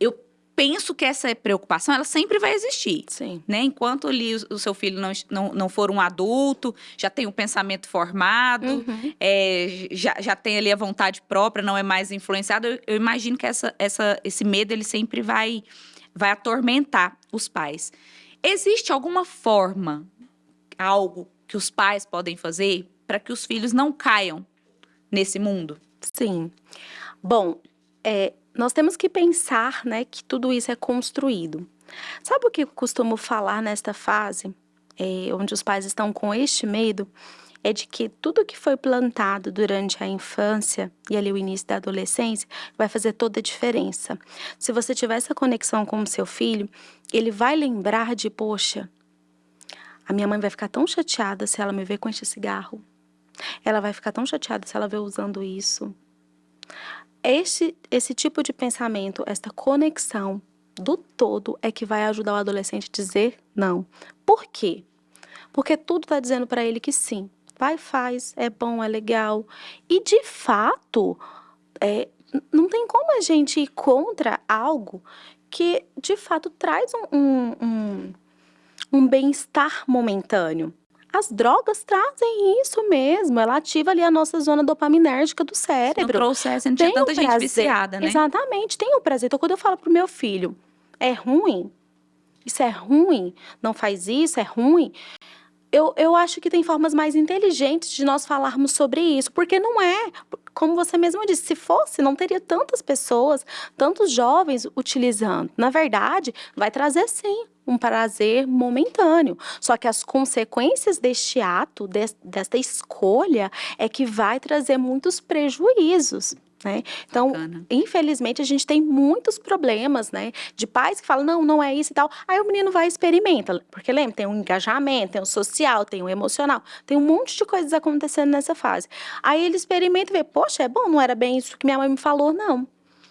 eu penso que essa preocupação ela sempre vai existir. Sim. Né? Enquanto ali o seu filho não for um adulto, já tem um pensamento formado, já tem ali a vontade própria, não é mais influenciado, eu imagino que esse medo ele sempre vai atormentar os pais. Existe alguma forma, algo que os pais podem fazer para que os filhos não caiam nesse mundo? Sim. Bom, nós temos que pensar, né, que tudo isso é construído. Sabe o que eu costumo falar nesta fase, onde os pais estão com este medo? É de que tudo que foi plantado durante a infância e ali o início da adolescência vai fazer toda a diferença. Se você tiver essa conexão com o seu filho, ele vai lembrar de, poxa, a minha mãe vai ficar tão chateada se ela me ver com este cigarro. Ela vai ficar tão chateada se ela ver usando isso. Esse tipo de pensamento, esta conexão do todo é que vai ajudar o adolescente a dizer não. Por quê? Porque tudo está dizendo para ele que sim. Vai, faz, é bom, é legal. E, de fato, não tem como a gente ir contra algo que, de fato, traz um bem-estar momentâneo. As drogas trazem isso mesmo, ela ativa ali a nossa zona dopaminérgica do cérebro. Se não trouxesse, não tinha tanta gente viciada, né? Exatamente, tem o prazer. Então, quando eu falo pro meu filho, é ruim, isso é ruim, não faz isso, é ruim, eu acho que tem formas mais inteligentes de nós falarmos sobre isso, porque não é, como você mesmo disse, se fosse, não teria tantas pessoas, tantos jovens utilizando. Na verdade, vai trazer sim um prazer momentâneo. Só que as consequências deste ato, desta escolha, é que vai trazer muitos prejuízos. Né? Então, infelizmente, a gente tem muitos problemas, né? De pais que falam, não é isso e tal. Aí o menino vai e experimenta. Porque lembra, tem um engajamento, tem o social, tem o emocional. Tem um monte de coisas acontecendo nessa fase. Aí ele experimenta e vê, poxa, é bom, não era bem isso que minha mãe me falou, não.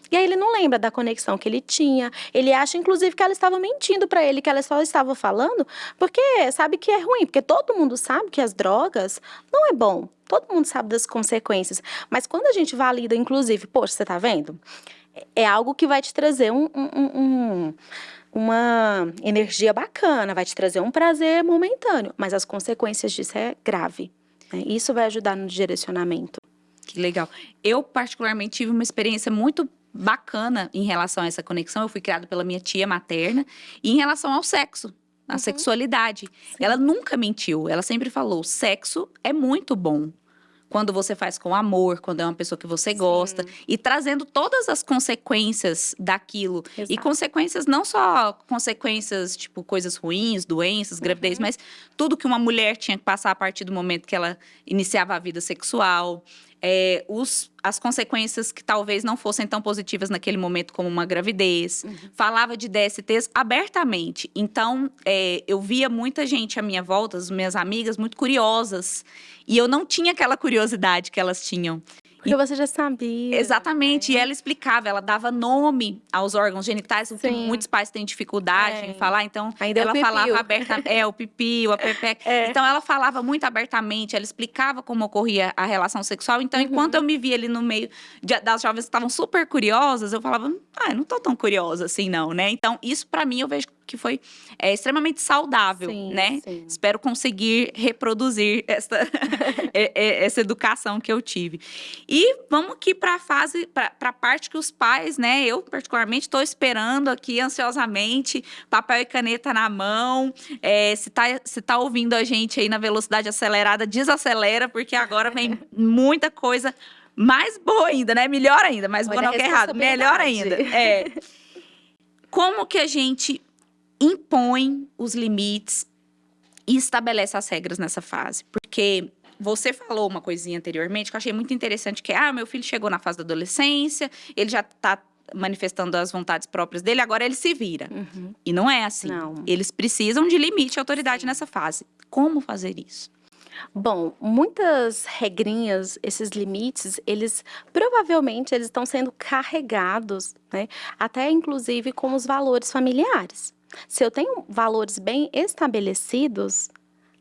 E aí ele não lembra da conexão que ele tinha. Ele acha, inclusive, que ela estava mentindo para ele, que ela só estava falando porque sabe que é ruim. Porque todo mundo sabe que as drogas não é bom. Todo mundo sabe das consequências. Mas quando a gente valida, inclusive, poxa, você tá vendo? É algo que vai te trazer uma energia bacana, vai te trazer um prazer momentâneo. Mas as consequências disso é grave. Né? Isso vai ajudar no direcionamento. Que legal. Eu, particularmente, tive uma experiência muito bacana em relação a essa conexão. Eu fui criada pela minha tia materna. E em relação ao sexo, a sexualidade. Sim. Ela nunca mentiu. Ela sempre falou, sexo é muito bom. Quando você faz com amor, quando é uma pessoa que você gosta. E trazendo todas as consequências daquilo. Exato. E consequências, não só consequências, tipo, coisas ruins, doenças, gravidez, mas tudo que uma mulher tinha que passar a partir do momento que ela iniciava a vida sexual. As consequências que talvez não fossem tão positivas naquele momento, como uma gravidez. Falava de DSTs abertamente. Então, eu via muita gente à minha volta, as minhas amigas, muito curiosas. E eu não tinha aquela curiosidade que elas tinham. Porque você já sabia. Exatamente, e ela explicava, ela dava nome aos órgãos genitais, o que muitos pais têm dificuldade em falar, então ainda ela falava abertamente, o pipi, a pepeca, então ela falava muito abertamente, ela explicava como ocorria a relação sexual, então enquanto eu me via ali no meio das jovens que estavam super curiosas, eu falava, eu não tô tão curiosa assim não, né? Então isso pra mim eu vejo que foi extremamente saudável, né? Sim. Espero conseguir reproduzir essa educação que eu tive. E vamos aqui para a fase, para a parte que os pais, né? Eu, particularmente, estou esperando aqui ansiosamente, papel e caneta na mão. Se tá ouvindo a gente aí na velocidade acelerada, desacelera, porque agora vem muita coisa mais boa ainda, né? Melhor ainda, mais boa Olha não a que é errado, melhor ainda. Como que a gente impõe os limites e estabelece as regras nessa fase? Porque você falou uma coisinha anteriormente que eu achei muito interessante, que meu filho chegou na fase da adolescência, ele já está manifestando as vontades próprias dele, agora ele se vira. Uhum. E não é assim. Não. Eles precisam de limite e autoridade nessa fase. Como fazer isso? Bom, muitas regrinhas, esses limites, provavelmente eles estão sendo carregados, né? Até inclusive com os valores familiares. Se eu tenho valores bem estabelecidos,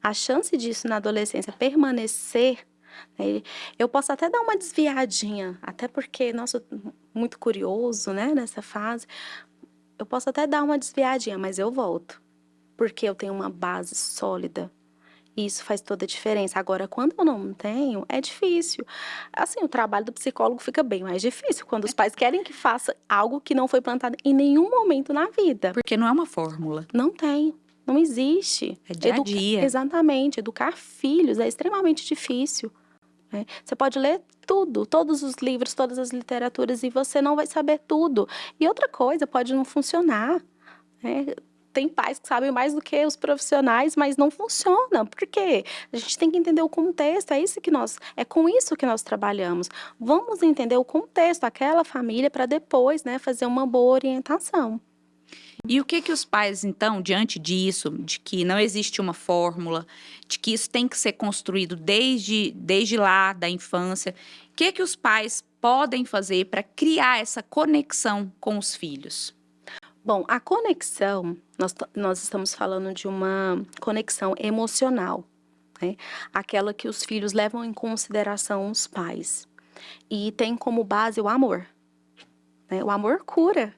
a chance disso na adolescência permanecer, né? Eu posso até dar uma desviadinha, até porque, nossa, muito curioso, né, nessa fase. Eu posso até dar uma desviadinha, mas eu volto, porque eu tenho uma base sólida. E isso faz toda a diferença. Agora, quando eu não tenho, é difícil. Assim, o trabalho do psicólogo fica bem mais difícil quando os pais querem que faça algo que não foi plantado em nenhum momento na vida. Porque não é uma fórmula. Não tem, não existe. É dia a dia. Exatamente. Educar filhos é extremamente difícil, né? Você pode ler tudo, todos os livros, todas as literaturas, e você não vai saber tudo. E outra coisa, pode não funcionar, né? Tem pais que sabem mais do que os profissionais, mas não funciona. Por quê? A gente tem que entender o contexto, é com isso que nós trabalhamos. Vamos entender o contexto, aquela família, para depois, né, fazer uma boa orientação. E o que os pais, então, diante disso, de que não existe uma fórmula, de que isso tem que ser construído desde lá, da infância, o que os pais podem fazer para criar essa conexão com os filhos? Bom, a conexão, nós estamos falando de uma conexão emocional, né? Aquela que os filhos levam em consideração os pais. E tem como base o amor, né? O amor cura.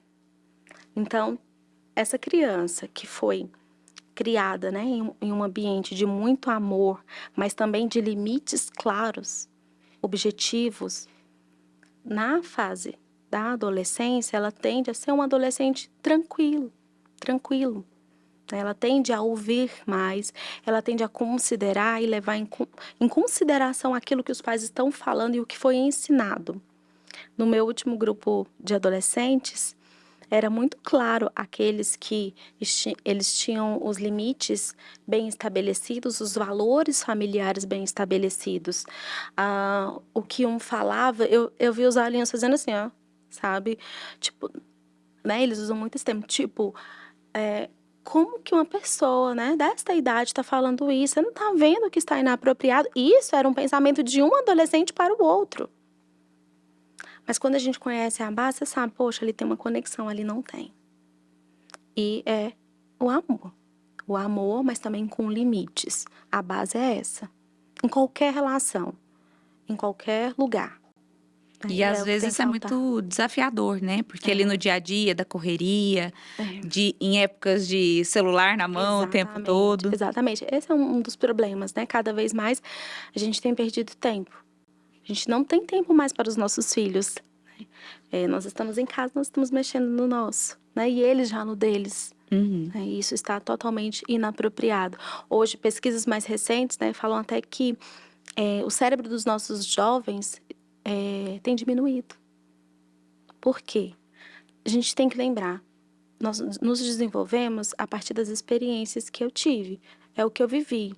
Então, essa criança que foi criada, né, em um ambiente de muito amor, mas também de limites claros, objetivos, na fase da adolescência, ela tende a ser um adolescente tranquilo. Ela tende a ouvir mais, ela tende a considerar e levar em consideração aquilo que os pais estão falando e o que foi ensinado. No meu último grupo de adolescentes, era muito claro aqueles que eles tinham os limites bem estabelecidos, os valores familiares bem estabelecidos. O que um falava, eu vi os alunos fazendo assim, ó, sabe? Tipo, né? Eles usam muito esse termo, tipo, como que uma pessoa, né, desta idade está falando isso? Você não está vendo que está inapropriado? Isso era um pensamento de um adolescente para o outro. Mas quando a gente conhece a base, você sabe, poxa, ali tem uma conexão, ali não tem. E é o amor. O amor, mas também com limites. A base é essa. Em qualquer relação, em qualquer lugar. E às vezes isso é muito desafiador, né? Porque ali no dia a dia, da correria, em épocas de celular na mão o tempo todo. Exatamente. Esse é um dos problemas, né? Cada vez mais a gente tem perdido tempo. A gente não tem tempo mais para os nossos filhos. Nós estamos em casa, nós estamos mexendo no nosso, né? E eles já no deles. Uhum. E isso está totalmente inapropriado. Hoje, pesquisas mais recentes, né, falam até que o cérebro dos nossos jovens tem diminuído. Por quê? A gente tem que lembrar, nós nos desenvolvemos a partir das experiências que eu tive, é o que eu vivi.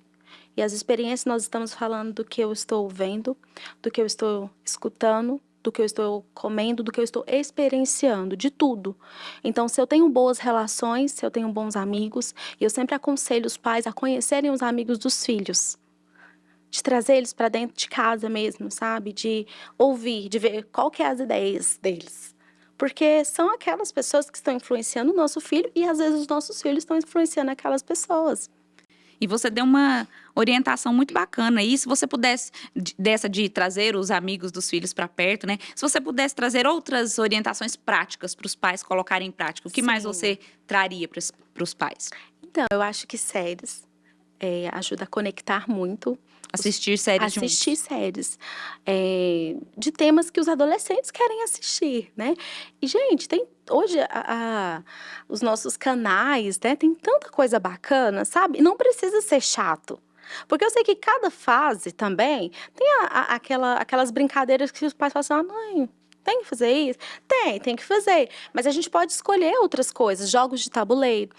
E as experiências, nós estamos falando do que eu estou vendo, do que eu estou escutando, do que eu estou comendo, do que eu estou experienciando, de tudo. Então, se eu tenho boas relações, se eu tenho bons amigos, eu sempre aconselho os pais a conhecerem os amigos dos filhos. De trazer eles para dentro de casa mesmo, sabe? De ouvir, de ver qual que é as ideias deles. Porque são aquelas pessoas que estão influenciando o nosso filho e às vezes os nossos filhos estão influenciando aquelas pessoas. E você deu uma orientação muito bacana. E se você pudesse, dessa de trazer os amigos dos filhos para perto, né? Se você pudesse trazer outras orientações práticas para os pais colocarem em prática, o que mais você traria para os pais? Então, eu acho que séries ajuda a conectar muito. Assistir séries juntos. Assistir séries de temas que os adolescentes querem assistir, né? E, gente, tem hoje os nossos canais, né? Tem tanta coisa bacana, sabe? Não precisa ser chato. Porque eu sei que cada fase também tem aquelas brincadeiras que os pais falam assim, ah, mãe, tem que fazer isso? Tem que fazer. Mas a gente pode escolher outras coisas, jogos de tabuleiro,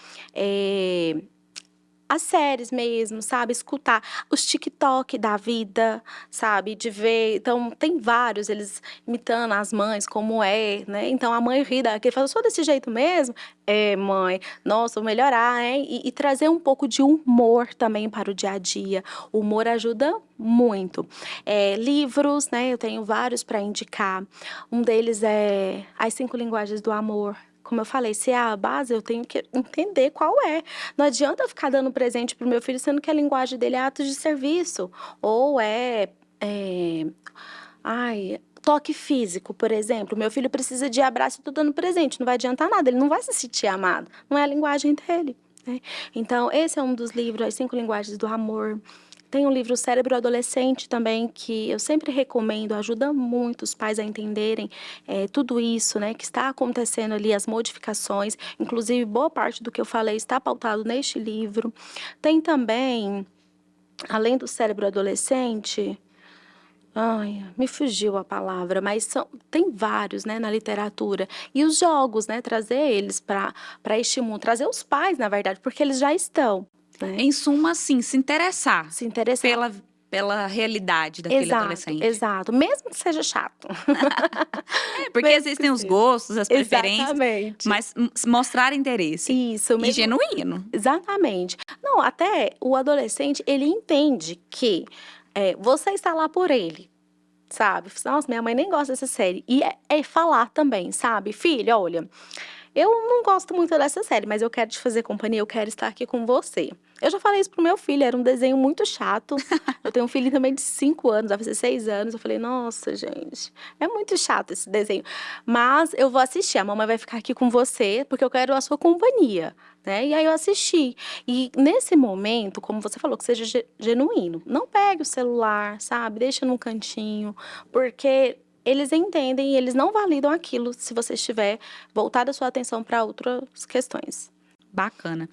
as séries mesmo, sabe? Escutar os TikTok da vida, sabe? De ver. Então, tem vários, eles imitando as mães, como é, né? Então, a mãe ri daquele fala, eu sou desse jeito mesmo? É, mãe, nossa, vou melhorar, hein? E trazer um pouco de humor também para o dia a dia. O humor ajuda muito. Livros, né? Eu tenho vários para indicar. Um deles é As 5 Linguagens do Amor. Como eu falei, se é a base, eu tenho que entender qual é. Não adianta eu ficar dando presente pro meu filho, sendo que a linguagem dele é atos de serviço. Ou toque físico, por exemplo. Meu filho precisa de abraço, eu tô dando presente. Não vai adiantar nada, ele não vai se sentir amado. Não é a linguagem dele, né? Então, esse é um dos livros, As 5 Linguagens do Amor. Tem um livro Cérebro Adolescente também, que eu sempre recomendo, ajuda muito os pais a entenderem tudo isso, né, que está acontecendo ali, as modificações. Inclusive, boa parte do que eu falei está pautado neste livro. Tem também, além do Cérebro Adolescente, ai, me fugiu a palavra, mas tem vários, né, na literatura. E os jogos, né, trazer eles para este mundo, trazer os pais, na verdade, porque eles já estão. Né? Em suma, assim, se interessar pela realidade daquele adolescente. Exato, mesmo que seja chato. Porque existem os gostos, as preferências, exatamente. mas mostrar interesse. Isso, mesmo. E genuíno. Exatamente. Não, até o adolescente, ele entende que você está lá por ele, sabe? Nossa, minha mãe nem gosta dessa série. E é falar também, sabe? Filho, olha, eu não gosto muito dessa série, mas eu quero te fazer companhia, eu quero estar aqui com você. Eu já falei isso pro meu filho, era um desenho muito chato. Eu tenho um filho também de 5 anos, vai fazer 6 anos. Eu falei, nossa, gente, é muito chato esse desenho. Mas eu vou assistir, a mamãe vai ficar aqui com você, porque eu quero a sua companhia, né? E aí eu assisti. E nesse momento, como você falou, que seja genuíno. Não pegue o celular, sabe? Deixa num cantinho, porque eles entendem e eles não validam aquilo se você estiver voltado a sua atenção para outras questões. Bacana.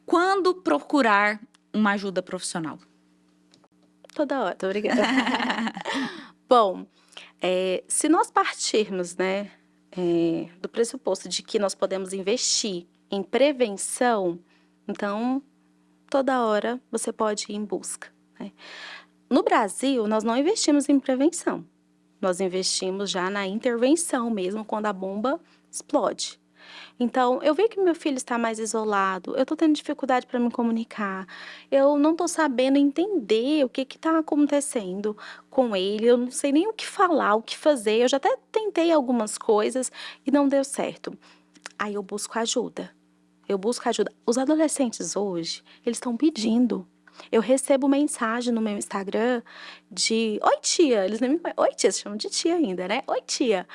Quando procurar uma ajuda profissional? Toda hora, tô obrigada. Bom, se nós partirmos, né, do pressuposto de que nós podemos investir em prevenção, então, toda hora você pode ir em busca, né? No Brasil, nós não investimos em prevenção. Nós investimos já na intervenção mesmo, quando a bomba explode. Então, eu vi que meu filho está mais isolado, eu estou tendo dificuldade para me comunicar, eu não estou sabendo entender o que está acontecendo com ele, eu não sei nem o que falar, o que fazer, eu já até tentei algumas coisas e não deu certo. Aí eu busco ajuda. Os adolescentes hoje, eles estão pedindo. Eu recebo mensagem no meu Instagram de oi tia, eles nem me oi tia, se chamam de tia ainda, né? Oi tia,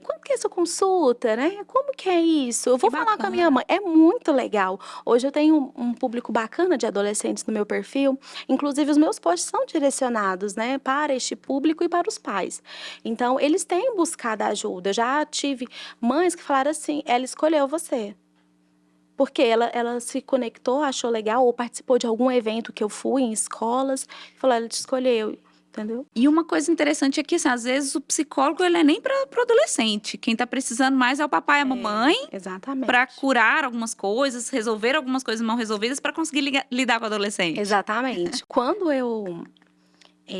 quando que é sua consulta, né? Como que é isso? Eu vou falar com a minha mãe, é muito legal. Hoje eu tenho um público bacana de adolescentes no meu perfil, inclusive os meus posts são direcionados, né, para este público e para os pais. Então, eles têm buscado ajuda. Eu já tive mães que falaram assim, ela escolheu você. Porque ela se conectou, achou legal, ou participou de algum evento que eu fui em escolas, falou, ela te escolheu, entendeu? E uma coisa interessante é que, assim, às vezes, o psicólogo ele é nem para o adolescente. Quem está precisando mais é o papai e a mamãe. Exatamente. Para curar algumas coisas, resolver algumas coisas mal resolvidas para conseguir lidar com o adolescente. Exatamente. Quando eu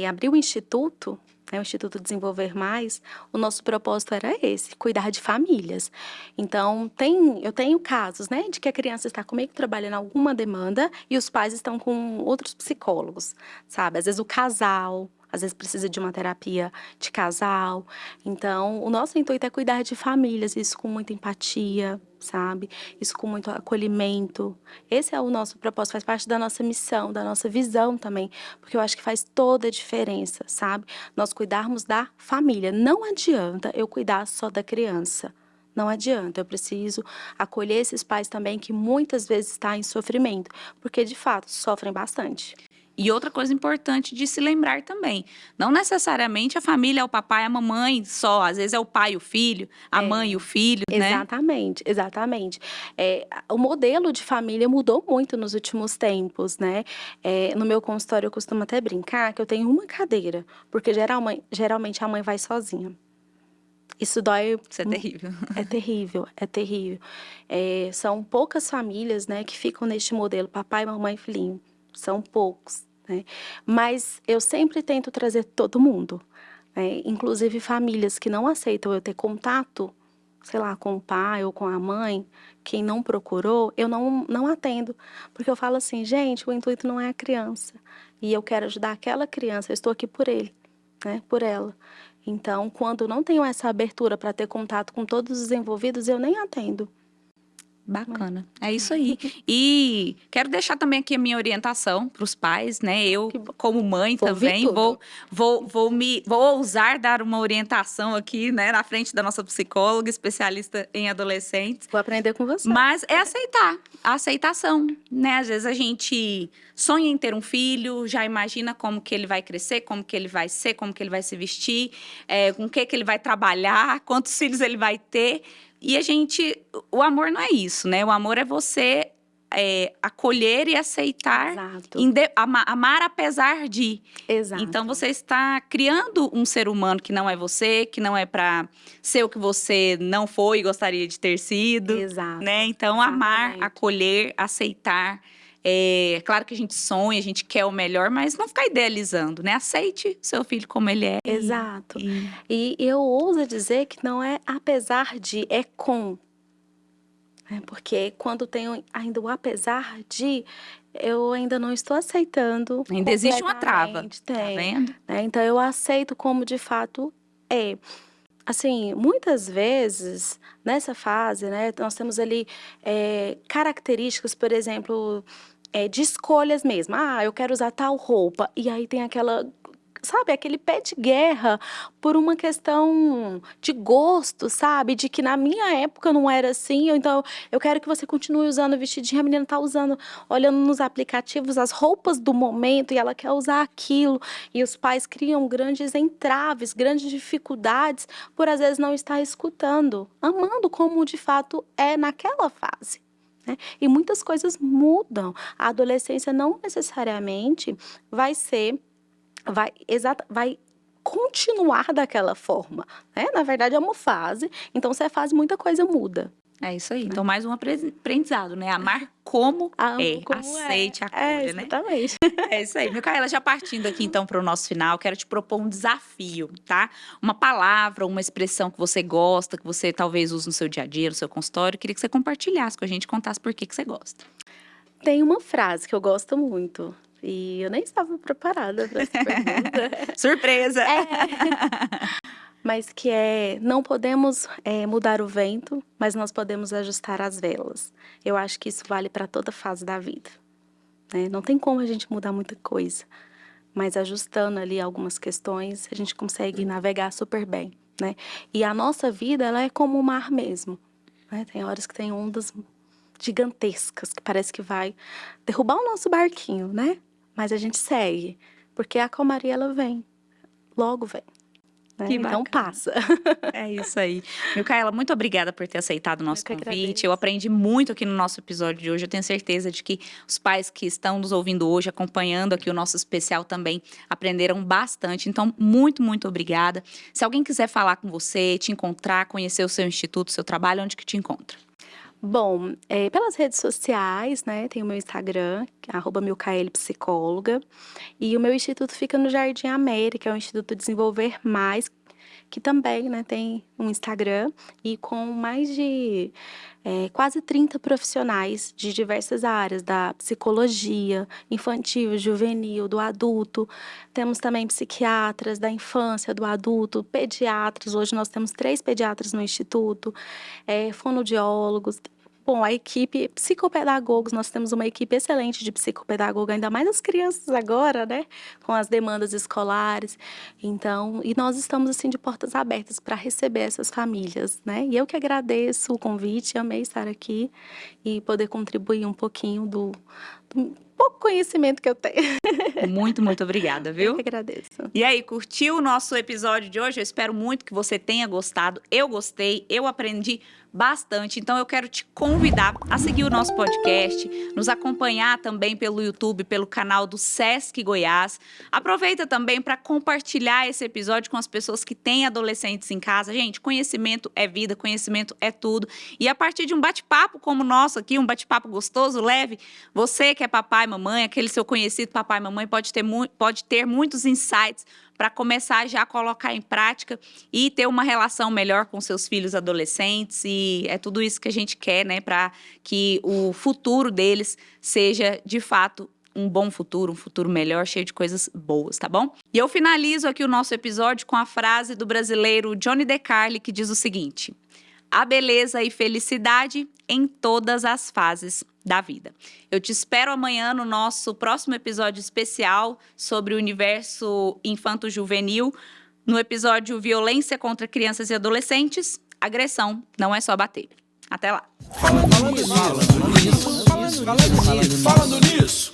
abri o Instituto, né, o Instituto Desenvolver Mais, o nosso propósito era esse, cuidar de famílias. Então, eu tenho casos, né, de que a criança está comigo trabalhando alguma demanda e os pais estão com outros psicólogos, sabe? Às vezes o casal, às vezes precisa de uma terapia de casal. Então, o nosso intuito é cuidar de famílias, isso com muita empatia, sabe? Isso com muito acolhimento. Esse é o nosso propósito, faz parte da nossa missão, da nossa visão também, porque eu acho que faz toda a diferença, sabe? Nós cuidarmos da família. Não adianta eu cuidar só da criança. Não adianta, eu preciso acolher esses pais também que muitas vezes estão em sofrimento, porque de fato sofrem bastante. E outra coisa importante de se lembrar também, não necessariamente a família é o papai e a mamãe só, às vezes é o pai e o filho, a mãe e o filho, né? Exatamente, exatamente. O modelo de família mudou muito nos últimos tempos, né? No meu consultório eu costumo até brincar que eu tenho uma cadeira, porque geralmente a mãe vai sozinha. Isso dói. Isso é terrível. É terrível, é terrível. São poucas famílias, né, que ficam neste modelo, papai, mamãe e filhinho. São poucos, né? Mas eu sempre tento trazer todo mundo, né? Inclusive famílias que não aceitam eu ter contato, sei lá, com o pai ou com a mãe, quem não procurou, eu não atendo. Porque eu falo assim, gente, o intuito não é a criança. E eu quero ajudar aquela criança, eu estou aqui por ele, né, por ela. Então, quando não tenho essa abertura para ter contato com todos os envolvidos, eu nem atendo. Bacana, é isso aí. E quero deixar também aqui a minha orientação para os pais, né? Eu, como mãe também, vou ousar dar uma orientação aqui, né? Na frente da nossa psicóloga, especialista em adolescentes. Vou aprender com você. Mas é aceitar, a aceitação, né? Às vezes a gente sonha em ter um filho, já imagina como que ele vai crescer, como que ele vai ser, como que ele vai se vestir, com o que ele vai trabalhar, quantos filhos ele vai ter. E o amor não é isso, né? O amor é você acolher e aceitar, amar apesar de. Exato. Então, você está criando um ser humano que não é você, que não é para ser o que você não foi e gostaria de ter sido. Exato. Né? Então, amar, acolher, aceitar. Claro que a gente sonha, a gente quer o melhor, mas não ficar idealizando, né? Aceite seu filho como ele é. Exato. E eu ouso dizer que não é apesar de, é com. Porque quando tenho ainda o apesar de, eu ainda não estou aceitando. Ainda existe uma trava, tá vendo? Né? Então, eu aceito como de fato é. Assim, muitas vezes, nessa fase, né, nós temos ali características, por exemplo, de escolhas mesmo. Eu quero usar tal roupa. E aí tem aquela, sabe, aquele pé de guerra por uma questão de gosto, sabe? De que na minha época não era assim, então eu quero que você continue usando o vestidinho, a menina tá usando, olhando nos aplicativos as roupas do momento e ela quer usar aquilo. E os pais criam grandes entraves, grandes dificuldades por às vezes não estar escutando, amando como de fato é naquela fase. Né? E muitas coisas mudam. A adolescência não necessariamente vai continuar daquela forma, né? Na verdade, é uma fase. Então, se é fase, muita coisa muda. É isso aí. Né? Então, mais um aprendizado, né? Amar como aceite, acolha, né? Exatamente. É isso aí. Micaela, já partindo aqui, então, para o nosso final, quero te propor um desafio, tá? Uma palavra, uma expressão que você gosta, que você talvez use no seu dia a dia, no seu consultório. Queria que você compartilhasse com a gente, contasse por que você gosta. Tem uma frase que eu gosto muito. E eu nem estava preparada para essa pergunta. Surpresa! Mas que não podemos mudar o vento, mas nós podemos ajustar as velas. Eu acho que isso vale para toda fase da vida. Né? Não tem como a gente mudar muita coisa, mas ajustando ali algumas questões, a gente consegue navegar super bem. Né? E a nossa vida, ela é como o mar mesmo. Né? Tem horas que tem ondas gigantescas, que parece que vai derrubar o nosso barquinho, né? Mas a gente segue, porque a calmaria, ela vem, logo vem. Né? Então passa. É isso aí. Micaela, muito obrigada por ter aceitado o nosso convite. Eu aprendi muito aqui no nosso episódio de hoje. Eu tenho certeza de que os pais que estão nos ouvindo hoje, acompanhando aqui o nosso especial também, aprenderam bastante. Então, muito, muito obrigada. Se alguém quiser falar com você, te encontrar, conhecer o seu instituto, o seu trabalho, onde que te encontra? Bom, pelas redes sociais, né, tem o meu Instagram, @milcaelpsicóloga, e o meu instituto fica no Jardim América, é o Instituto Desenvolver Mais, que também, né, tem um Instagram e com mais de quase 30 profissionais de diversas áreas, da psicologia, infantil, juvenil, do adulto. Temos também psiquiatras da infância, do adulto, pediatras. Hoje nós temos 3 pediatras no instituto, fonoaudiólogos. Bom, a equipe, psicopedagogos, nós temos uma equipe excelente de psicopedagogo, ainda mais as crianças agora, né? Com as demandas escolares. Então, e nós estamos, assim, de portas abertas para receber essas famílias, né? E eu que agradeço o convite, amei estar aqui e poder contribuir um pouquinho do pouco conhecimento que eu tenho. Muito, muito obrigada, viu? Eu que agradeço. E aí, curtiu o nosso episódio de hoje? Eu espero muito que você tenha gostado. Eu gostei, eu aprendi bastante. Então, eu quero te convidar a seguir o nosso podcast, nos acompanhar também pelo YouTube, pelo canal do Sesc Goiás. Aproveita também para compartilhar esse episódio com as pessoas que têm adolescentes em casa. Gente, conhecimento é vida, conhecimento é tudo. E a partir de um bate-papo como o nosso aqui, um bate-papo gostoso, leve, você que é papai, mamãe, aquele seu conhecido papai, mamãe, pode ter muitos insights para começar já a colocar em prática e ter uma relação melhor com seus filhos adolescentes. E é tudo isso que a gente quer, né? Para que o futuro deles seja, de fato, um bom futuro, um futuro melhor, cheio de coisas boas, tá bom? E eu finalizo aqui o nosso episódio com a frase do brasileiro Johnny DeCarli, que diz o seguinte: a beleza e felicidade em todas as fases da vida. Eu te espero amanhã no nosso próximo episódio especial sobre o universo infanto-juvenil, no episódio Violência contra Crianças e Adolescentes. Agressão não é só bater. Até lá. Falando nisso.